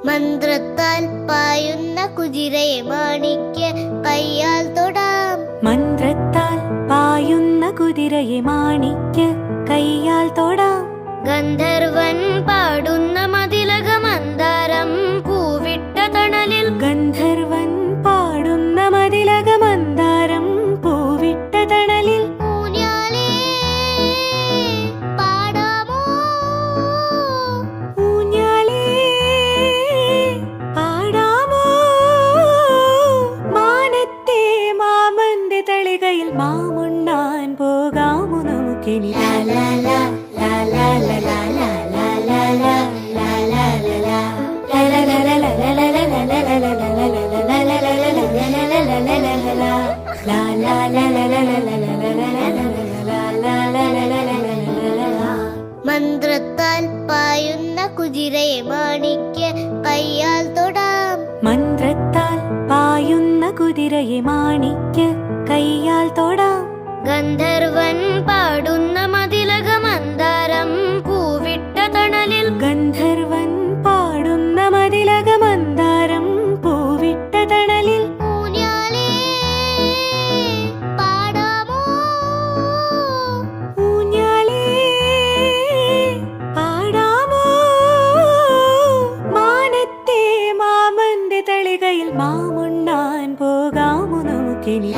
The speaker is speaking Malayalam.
മന്ത്രത്താൽ പായുന്ന കുതിരയെ മാണിക്യ കയ്യാൽ തൊടാം. മന്ത്രത്താൽ പായുന്ന കുതിരയെ മാണിക്യ കയ്യാൽ തൊടാം. ഗന്ധർവൻ പാടുന്ന മതിലക മന്ദാരം പൂവിട്ട തണലിൽ. ഗന്ധർവൻ പാടുന്ന മതിലക മന്ദാരം പൂവിട്ട തണലിൽ. ഊഞ്ഞാലേ പാടാമോ, ഊഞ്ഞാലേ പാടാമോ, മാനത്തെ മാമന്റെ തളികയിൽ മാമുണ്ണാൻ പോകാമോ നമുക്കിനി. മന്ത്രത്താൽ പായുന്ന കുതിരയെ മാണിക്യ കയ്യാൽ തൊടാം. മന്ത്രത്താൽ പായുന്ന കുതിരയെ മാണിക്യ കയ്യാൽ തൊടാം. ഗന്ധർവൻ പാടുന്ന മതിലക മന്ദാരം പൂവിട്ട തണലിൽ. ഗന്ധർവൻ പാടുന്ന മതിലക മന്ദാരം പൂവിട്ട തണലിൽ. ഊഞ്ഞാലേ പാടാമോ, ഊഞ്ഞാലേ പാടാമോ, മാനത്തെ മാമന്റെ തളികയിൽ മാമുണ്ണാൻ പോകാമോ നമുക്കിനി.